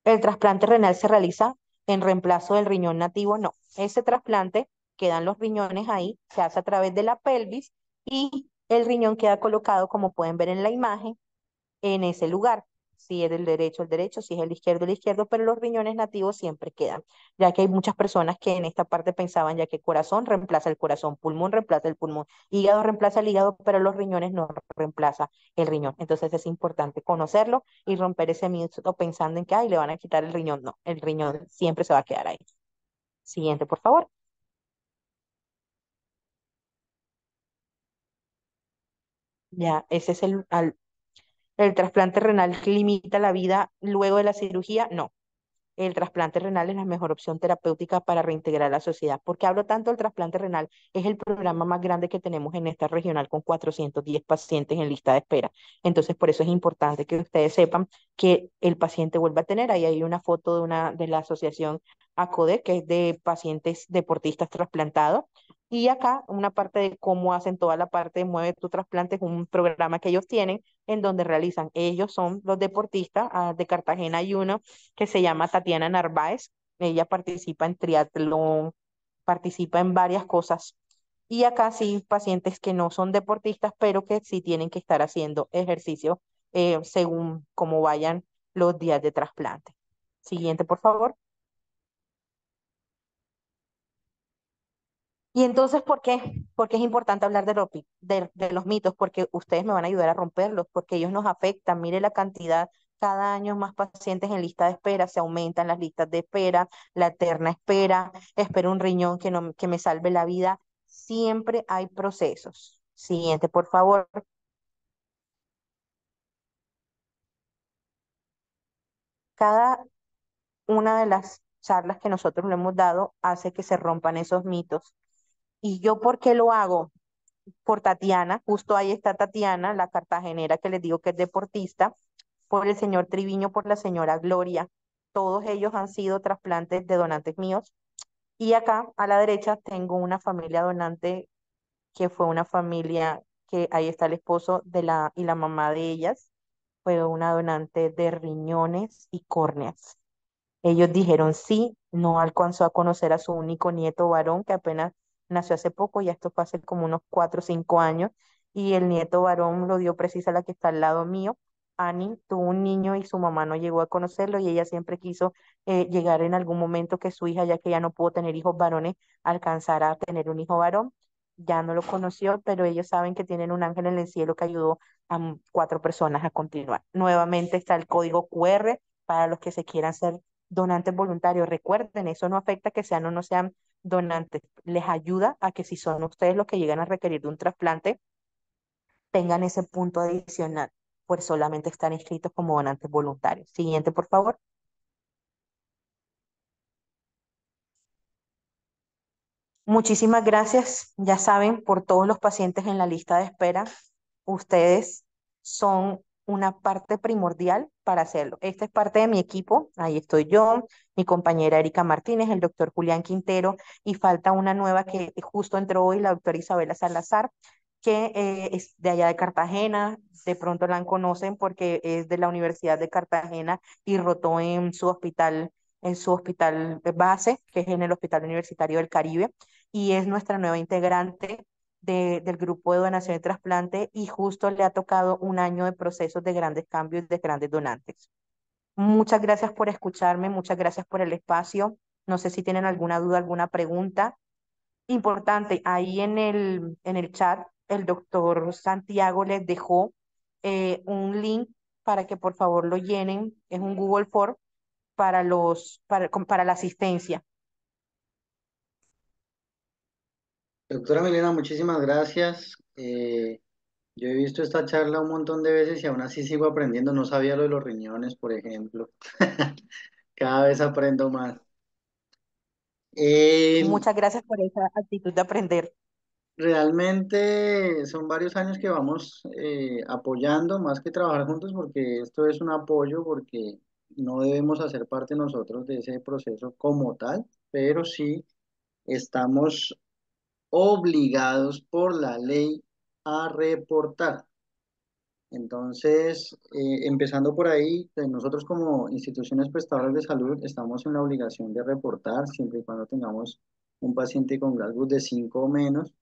¿El trasplante renal se realiza en reemplazo del riñón nativo? No. Ese trasplante quedan los riñones ahí, se hace a través de la pelvis y el riñón queda colocado, como pueden ver en la imagen, en ese lugar. Si es el derecho, si es el izquierdo, pero los riñones nativos siempre quedan, ya que hay muchas personas que en esta parte pensaban ya que corazón reemplaza el corazón, pulmón reemplaza el pulmón, hígado reemplaza el hígado, pero los riñones no reemplaza el riñón. Entonces es importante conocerlo y romper ese mito pensando en que, ay, le van a quitar el riñón. No, el riñón siempre se va a quedar ahí. Siguiente, por favor. Ya, ese es el trasplante renal que limita la vida luego de la cirugía. No, el trasplante renal es la mejor opción terapéutica para reintegrar a la sociedad. ¿Por qué hablo tanto del trasplante renal? Es el programa más grande que tenemos en esta regional con 410 pacientes en lista de espera. Entonces, por eso es importante que ustedes sepan que el paciente vuelva a tener. Ahí hay una foto de la asociación ACODE, que es de pacientes deportistas trasplantados. Y acá una parte de cómo hacen toda la parte de Mueve tu trasplante, es un programa que ellos tienen en donde realizan, ellos son los deportistas, de Cartagena hay uno que se llama Tatiana Narváez. Ella participa en triatlón, participa en varias cosas. Y acá sí, pacientes que no son deportistas, pero que sí tienen que estar haciendo ejercicio según cómo vayan los días de trasplante. Siguiente, por favor. Y entonces, ¿por qué? Porque es importante hablar de los mitos, porque ustedes me van a ayudar a romperlos, porque ellos nos afectan. Mire la cantidad, cada año más pacientes en lista de espera, se aumentan las listas de espera, la eterna espera, espero un riñón que, no, que me salve la vida. Siempre hay procesos. Siguiente, por favor. Cada una de las charlas que nosotros le hemos dado hace que se rompan esos mitos. ¿Y yo por qué lo hago? Por Tatiana, justo ahí está Tatiana, la cartagenera que les digo que es deportista, por el señor Triviño, por la señora Gloria. Todos ellos han sido trasplantes de donantes míos. Y acá a la derecha tengo una familia donante que fue una familia que ahí está el esposo de y la mamá de ellas. Fue una donante de riñones y córneas. Ellos dijeron sí, no alcanzó a conocer a su único nieto varón que apenas nació hace poco, ya esto fue hace como unos 4 o 5 años, y el nieto varón lo dio precisa la que está al lado mío. Annie tuvo un niño y su mamá no llegó a conocerlo y ella siempre quiso llegar en algún momento que su hija, ya que ya no pudo tener hijos varones, alcanzara a tener un hijo varón. Ya no lo conoció, pero ellos saben que tienen un ángel en el cielo que ayudó a 4 personas a continuar. Nuevamente está el código QR para los que se quieran ser donantes voluntarios. Recuerden, eso no afecta que sean o no sean donantes. Les ayuda a que si son ustedes los que llegan a requerir de un trasplante, tengan ese punto adicional. pues solamente están inscritos como donantes voluntarios. Siguiente, por favor. Muchísimas gracias, ya saben, por todos los pacientes en la lista de espera. Ustedes son una parte primordial para hacerlo. Esta es parte de mi equipo. Ahí estoy yo, mi compañera Erika Martínez, el doctor Julián Quintero, y falta una nueva que justo entró hoy, la doctora Isabela Salazar, que es de allá de Cartagena. De pronto la conocen porque es de la Universidad de Cartagena y rotó en su hospital base, que es en el Hospital Universitario del Caribe, y es nuestra nueva integrante del grupo de donación y trasplante, y justo le ha tocado un año de procesos de grandes cambios de grandes donantes. Muchas gracias por escucharme, muchas gracias por el espacio. No sé si tienen alguna duda, alguna pregunta. Importante, ahí en el chat el doctor Santiago les dejó un link para que por favor lo llenen. Es un Google Form para la asistencia. Doctora Milena, muchísimas gracias. Yo he visto esta charla un montón de veces y aún así sigo aprendiendo. No sabía lo de los riñones, por ejemplo. Cada vez aprendo más. Eh, Muchas gracias por esa actitud de aprender. Realmente son varios años que vamos apoyando más que trabajar juntos porque esto es un apoyo porque no debemos hacer parte nosotros de ese proceso como tal, pero sí estamos obligados por la ley a reportar. Entonces, empezando por ahí, pues nosotros como instituciones prestadoras de salud estamos en la obligación de reportar siempre y cuando tengamos un paciente con Glasgow de 5 o menos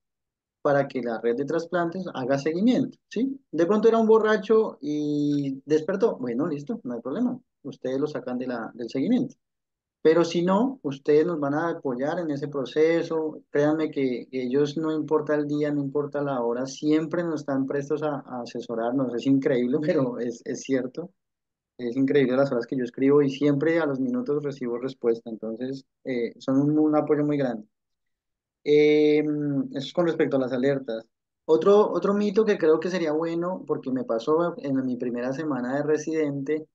para que la red de trasplantes haga seguimiento, ¿sí? De pronto era un borracho y despertó. Bueno, listo, no hay problema. Ustedes lo sacan del seguimiento. Pero si no, ustedes nos van a apoyar en ese proceso. Créanme que ellos no importa el día, no importa la hora, siempre nos están prestos a asesorarnos. Es increíble, pero es cierto. Es increíble las horas que yo escribo y siempre a los minutos recibo respuesta. Entonces, son un apoyo muy grande. Eso es con respecto a las alertas. Otro mito que creo que sería bueno, porque me pasó en mi primera semana de residente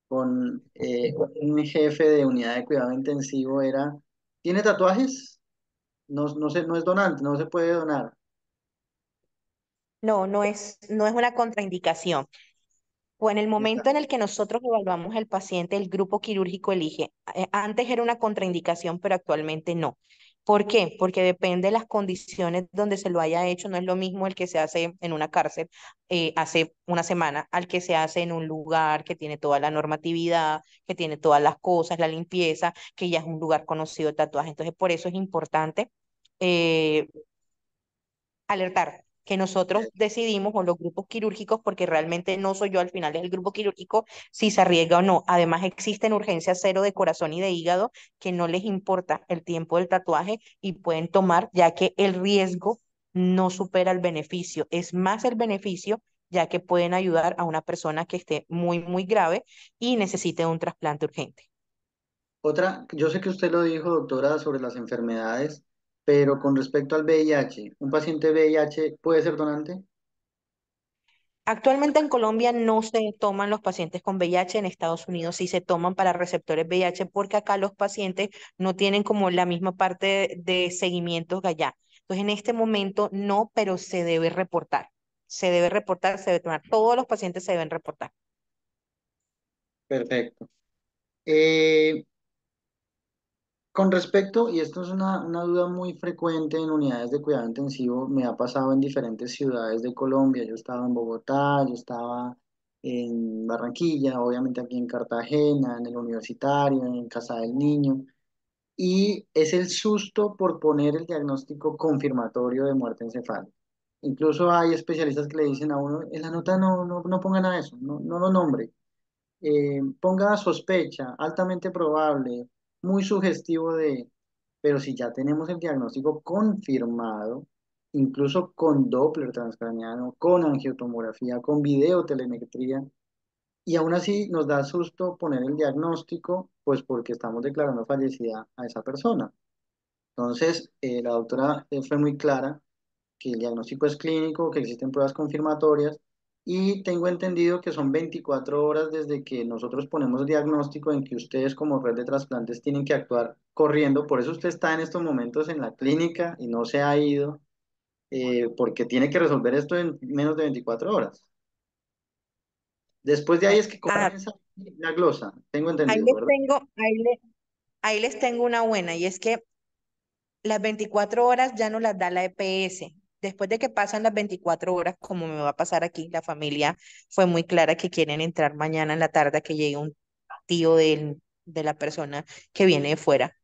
con un jefe de unidad de cuidado intensivo, era, ¿tiene tatuajes? No, no sé, no es donante, no se puede donar. No, no es una contraindicación. O en el momento en el que nosotros evaluamos el paciente, el grupo quirúrgico elige. Antes era una contraindicación, pero actualmente no. ¿Por qué? Porque depende de las condiciones donde se lo haya hecho. No es lo mismo el que se hace en una cárcel hace una semana al que se hace en un lugar que tiene toda la normatividad, que tiene todas las cosas, la limpieza, que ya es un lugar conocido de tatuaje. Entonces, por eso es importante eh, alertar que nosotros decidimos, o los grupos quirúrgicos, porque realmente no soy yo al final, es el grupo quirúrgico, si se arriesga o no. Además, existen urgencias cero de corazón y de hígado que no les importa el tiempo del tatuaje y pueden tomar, ya que el riesgo no supera el beneficio. Es más el beneficio, ya que pueden ayudar a una persona que esté muy, muy grave y necesite un trasplante urgente. Otra, yo sé que usted lo dijo, doctora, sobre las enfermedades, pero con respecto al VIH, ¿un paciente VIH puede ser donante? Actualmente en Colombia no se toman los pacientes con VIH, en Estados Unidos sí se toman para receptores VIH porque acá los pacientes no tienen como la misma parte de seguimientos que allá. Entonces en este momento no, pero se debe reportar. Se debe reportar, se debe tomar. Todos los pacientes se deben reportar. Perfecto. Eh, Con respecto, y esto es una duda muy frecuente en unidades de cuidado intensivo, me ha pasado en diferentes ciudades de Colombia. Yo estaba en Bogotá, yo estaba en Barranquilla, obviamente aquí en Cartagena, en el Universitario, en Casa del Niño, y es el susto por poner el diagnóstico confirmatorio de muerte encefálica. Incluso hay especialistas que le dicen a uno, en la nota no ponga nada de eso, no lo nombre, ponga sospecha, altamente probable, muy sugestivo de, pero si ya tenemos el diagnóstico confirmado, incluso con Doppler transcraniano, con angiotomografía, con videotelemetría, y aún así nos da susto poner el diagnóstico, pues porque estamos declarando fallecida a esa persona. Entonces, la doctora fue muy clara que el diagnóstico es clínico, que existen pruebas confirmatorias, y tengo entendido que son 24 horas desde que nosotros ponemos el diagnóstico en que ustedes como red de trasplantes tienen que actuar corriendo. Por eso usted está en estos momentos en la clínica y no se ha ido, porque tiene que resolver esto en menos de 24 horas. Después de ahí Bueno, es que comienza la glosa, tengo ahí entendido, les ¿verdad? tengo, ahí les tengo una buena, y es que las 24 horas ya no las da la EPS. Después de que pasan las 24 horas, como me va a pasar aquí, la familia fue muy clara que quieren entrar mañana en la tarde, que llegue un tío de la persona que viene de fuera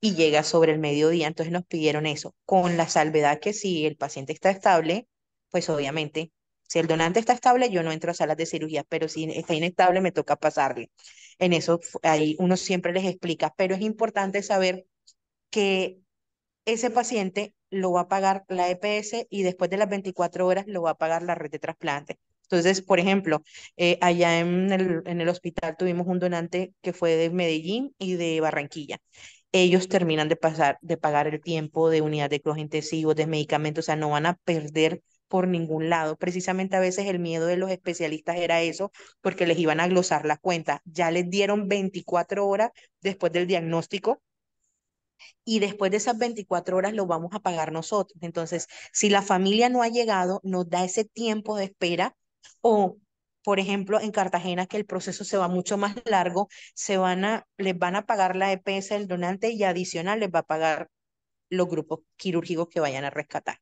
y llega sobre el mediodía. Entonces nos pidieron eso, con la salvedad que si el paciente está estable, pues obviamente, si el donante está estable, yo no entro a salas de cirugía, pero si está inestable, me toca pasarle. En eso, ahí uno siempre les explica, pero es importante saber que ese paciente lo va a pagar la EPS y después de las 24 horas lo va a pagar la red de trasplante. Entonces, por ejemplo, allá en el hospital tuvimos un donante que fue de Medellín y de Barranquilla. Ellos terminan de pasar, de pagar el tiempo de unidad de cuidados intensivos, de medicamentos, o sea, no van a perder por ningún lado. Precisamente a veces el miedo de los especialistas era eso, porque les iban a glosar la cuenta. Ya les dieron 24 horas después del diagnóstico y después de esas 24 horas lo vamos a pagar nosotros. Entonces, si la familia no ha llegado, nos da ese tiempo de espera o, por ejemplo, en Cartagena, que el proceso se va mucho más largo, les van a pagar la EPS del donante y adicional les va a pagar los grupos quirúrgicos que vayan a rescatar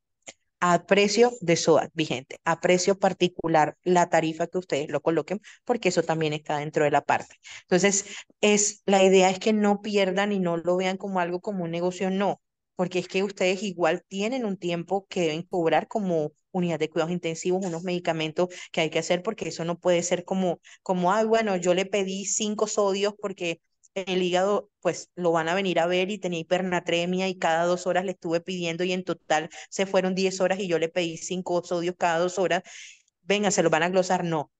a precio de SOAT vigente, a precio particular, la tarifa que ustedes lo coloquen, porque eso también está dentro de la parte. Entonces, la idea es que no pierdan y no lo vean como algo como un negocio, no, porque es que ustedes igual tienen un tiempo que deben cobrar como unidad de cuidados intensivos, unos medicamentos que hay que hacer, porque eso no puede ser ay, bueno, yo le pedí 5 sodios porque el hígado, pues lo van a venir a ver y tenía hipernatremia y cada 2 horas le estuve pidiendo y en total se fueron 10 horas y yo le pedí 5 sodios cada 2 horas. Venga, se lo van a glosar. No,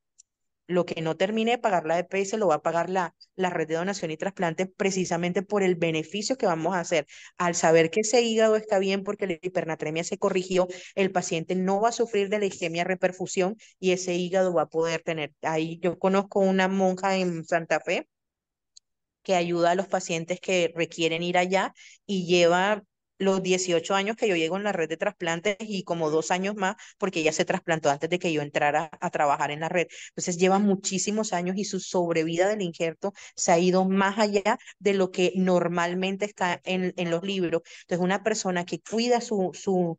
lo que no termine de pagar la EPS lo va a pagar la red de donación y trasplante precisamente por el beneficio que vamos a hacer. Al saber que ese hígado está bien porque la hipernatremia se corrigió, el paciente no va a sufrir de la isquemia reperfusión y ese hígado va a poder tener. Ahí yo conozco una monja en Santa Fe que ayuda a los pacientes que requieren ir allá y lleva los 18 años que yo llego en la red de trasplantes y como 2 años más porque ella se trasplantó antes de que yo entrara a trabajar en la red. Entonces lleva muchísimos años y su sobrevida del injerto se ha ido más allá de lo que normalmente está en los libros. Entonces una persona que cuida su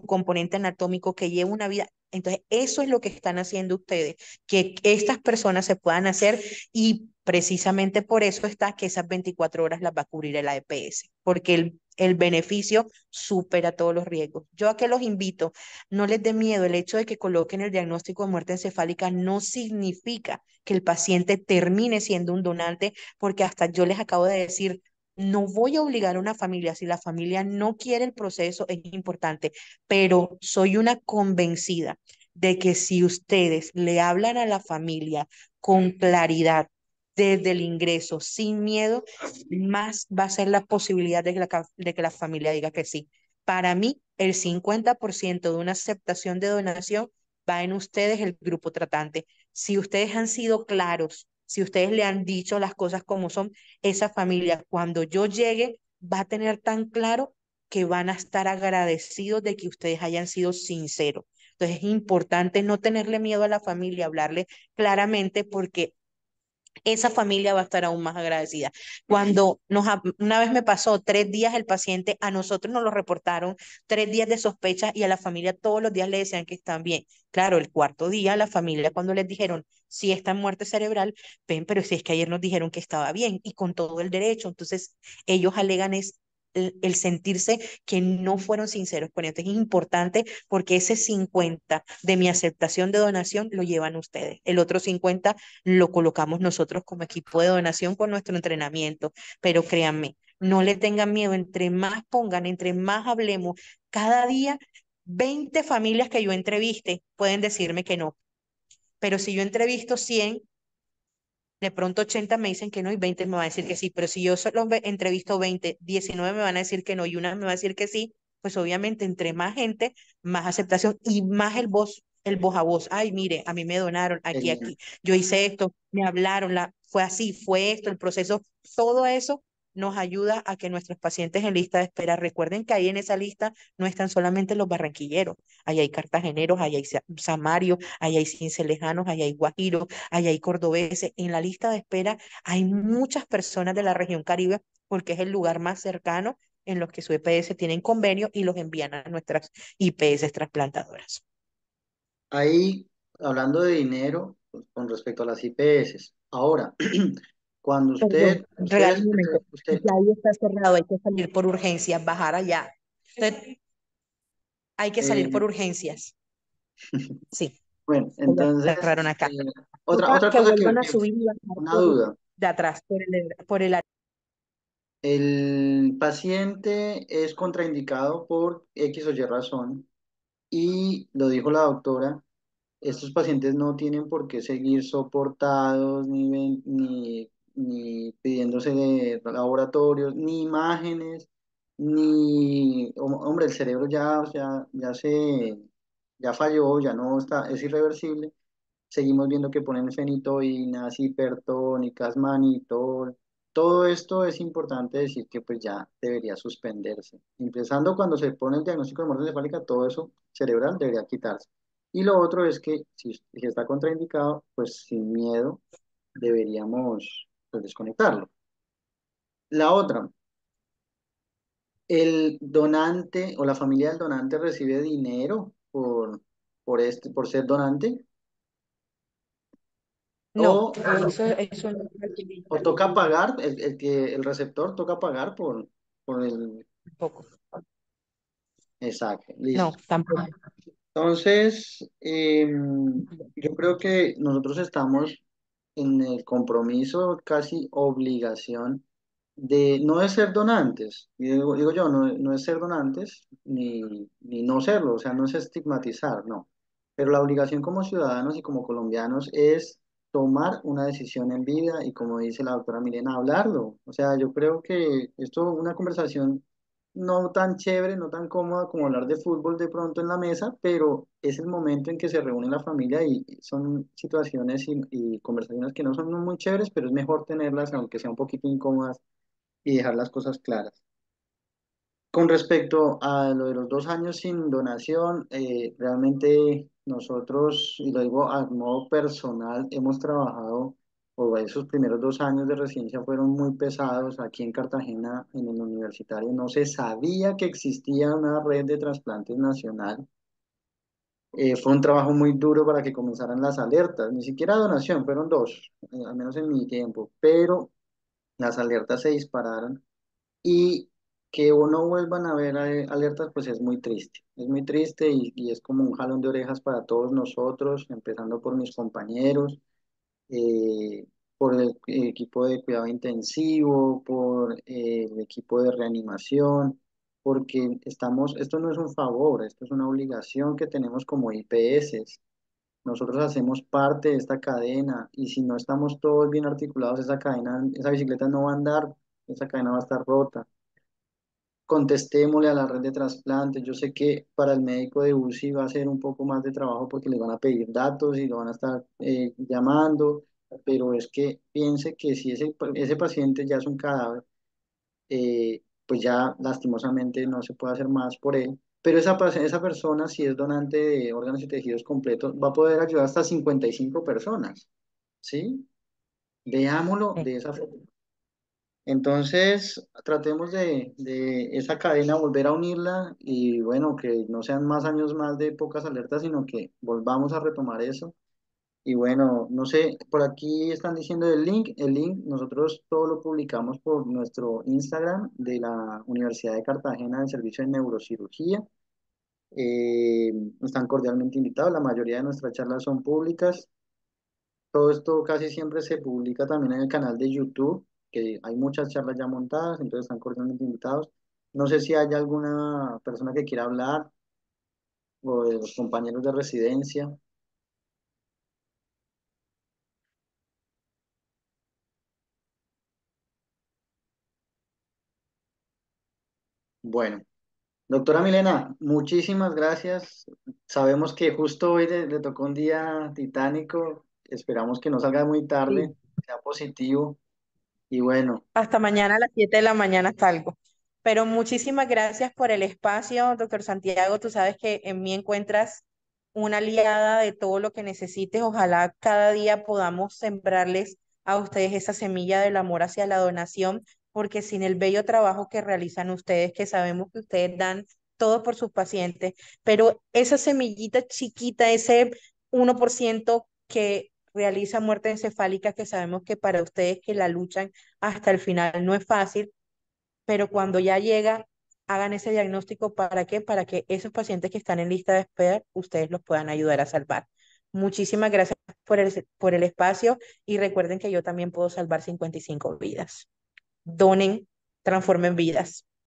componente anatómico, que lleva una vida. Entonces, eso es lo que están haciendo ustedes, que estas personas se puedan hacer y precisamente por eso está que esas 24 horas las va a cubrir el AEPS, porque el beneficio supera todos los riesgos. Yo a que los invito, no les dé miedo, el hecho de que coloquen el diagnóstico de muerte encefálica no significa que el paciente termine siendo un donante, porque hasta yo les acabo de decir, no voy a obligar a una familia, si la familia no quiere el proceso, es importante, pero soy una convencida de que si ustedes le hablan a la familia con claridad, desde el ingreso, sin miedo, más va a ser la posibilidad de que la familia diga que sí. Para mí, el 50% de una aceptación de donación va en ustedes, el grupo tratante. Si ustedes han sido claros, si ustedes le han dicho las cosas como son, esa familia, cuando yo llegue, va a tener tan claro que van a estar agradecidos de que ustedes hayan sido sinceros. Entonces es importante no tenerle miedo a la familia, hablarle claramente porque esa familia va a estar aún más agradecida. Una vez me pasó 3 días el paciente, a nosotros nos lo reportaron, 3 días de sospecha y a la familia todos los días le decían que están bien. Claro, el cuarto día la familia cuando les dijeron si está en muerte cerebral, ven, pero si es que ayer nos dijeron que estaba bien y con todo el derecho, entonces ellos alegan es el sentirse que no fueron sinceros con esto. Es importante porque ese 50 de mi aceptación de donación lo llevan ustedes. El otro 50 lo colocamos nosotros como equipo de donación con nuestro entrenamiento. Pero créanme, no le tengan miedo, entre más pongan, entre más hablemos, cada día 20 familias que yo entreviste pueden decirme que no. Pero si yo entrevisto 100 de pronto 80 me dicen que no y 20 me van a decir que sí, pero si yo solo entrevisto 20, 19 me van a decir que no y una me va a decir que sí, pues obviamente entre más gente, más aceptación y más el voz. el voz a voz. Ay, mire, a mí me donaron el- aquí, yo hice esto, me hablaron, fue así, fue esto, el proceso, todo eso nos ayuda a que nuestros pacientes en lista de espera, recuerden que ahí en esa lista no están solamente los barranquilleros, ahí hay cartageneros, ahí hay samarios, ahí hay cincelejanos, ahí hay guajiros, ahí hay cordobeses. En la lista de espera hay muchas personas de la región Caribe porque es el lugar más cercano en los que su EPS tienen convenio y los envían a nuestras IPS trasplantadoras. ahí, hablando de dinero, pues, con respecto a las IPS. Ahora, cuando Perdón, regálame ustedes, un momento. usted, Ya ahí está cerrado, hay que salir por urgencias, bajar allá. Entonces, hay que salir por eh, urgencias. Sí, bueno, que ya entonces, cerraron acá. otra Que cosa vuelvan a subir y bajar una por duda. de atrás, por el área. El paciente es contraindicado por X o Y razón y lo dijo la doctora. Estos pacientes no tienen por qué seguir soportados, ni pidiéndose de laboratorios, ni imágenes, hombre, el cerebro ya, o sea, ya falló, ya no está, es irreversible. Seguimos viendo que ponen fenitoínas, hipertónicas, manitol. Todo esto es importante decir que pues ya debería suspenderse. Empezando cuando se pone el diagnóstico de muerte encefálica, todo eso cerebral debería quitarse. Y lo otro es que si está contraindicado, pues sin miedo deberíamos pues, desconectarlo. La otra, el donante o la familia del donante recibe dinero por ser donante No, o, eso no o toca pagar, el receptor toca pagar por el... tampoco. Exacto, No, listo. tampoco. Entonces, yo creo que nosotros estamos en el compromiso, casi obligación, de no de ser donantes. Y digo yo, no, no es ser donantes ni no serlo, o sea, no es estigmatizar, no. Pero la obligación como ciudadanos y como colombianos es tomar una decisión en vida y como dice la doctora Milena, hablarlo. O sea, yo creo que esto es una conversación no tan chévere, no tan cómoda como hablar de fútbol de pronto en la mesa, pero es el momento en que se reúne la familia y son situaciones y conversaciones que no son muy chéveres, pero es mejor tenerlas, aunque sea un poquito incómodas, y dejar las cosas claras. Con respecto a lo de los 2 años sin donación, realmente nosotros, y lo digo a modo personal, hemos trabajado, o esos primeros 2 años de residencia fueron muy pesados. Aquí en Cartagena, en el universitario, no se sabía que existía una red de trasplantes nacional. Fue un trabajo muy duro para que comenzaran las alertas, ni siquiera donación, fueron dos, al menos en mi tiempo, pero las alertas se dispararon y que no vuelvan a ver alertas, pues es muy triste y es como un jalón de orejas para todos nosotros, empezando por mis compañeros, eh, por el equipo de cuidado intensivo, por el equipo de reanimación, porque esto no es un favor, esto es una obligación que tenemos como IPS. Nosotros hacemos parte de esta cadena y si no estamos todos bien articulados, esa cadena, esa bicicleta no va a andar, esa cadena va a estar rota. Contestémosle a la red de trasplantes. Yo sé que para el médico de UCI va a ser un poco más de trabajo porque les van a pedir datos y lo van a estar llamando, pero es que piense que si ese paciente ya es un cadáver, pues ya lastimosamente no se puede hacer más por él. Pero esa persona, si es donante de órganos y tejidos completos, va a poder ayudar hasta 55 personas, ¿sí? Veámoslo Sí. de esa forma. Entonces, tratemos de esa cadena volver a unirla y bueno, que no sean más años más de pocas alertas, sino que volvamos a retomar eso. Y bueno, no sé, por aquí están diciendo el link nosotros todo lo publicamos por nuestro Instagram de la Universidad de Cartagena del Servicio de Neurocirugía. Eh, Están cordialmente invitados, la mayoría de nuestras charlas son públicas. Todo esto casi siempre se publica también en el canal de YouTube, que hay muchas charlas ya montadas, entonces están cordialmente invitados. No sé si hay alguna persona que quiera hablar o de los compañeros de residencia. Bueno. Doctora Milena, muchísimas gracias. Sabemos que justo hoy le tocó un día titánico. Esperamos que no salga muy tarde, Sí. sea positivo. Y bueno, Hasta mañana a las 7 de la mañana salgo. Pero muchísimas gracias por el espacio, doctor Santiago. Tú sabes que en mí encuentras una aliada de todo lo que necesites. Ojalá cada día podamos sembrarles a ustedes esa semilla del amor hacia la donación, porque sin el bello trabajo que realizan ustedes, que sabemos que ustedes dan todo por sus pacientes, pero esa semillita chiquita, ese 1% que realiza muerte encefálica, que sabemos que para ustedes que la luchan hasta el final no es fácil, pero cuando ya llega, hagan ese diagnóstico. ¿Para qué? Para que esos pacientes que están en lista de espera, ustedes los puedan ayudar a salvar. Muchísimas gracias por el espacio y recuerden que yo también puedo salvar 55 vidas. Donen, transformen vidas.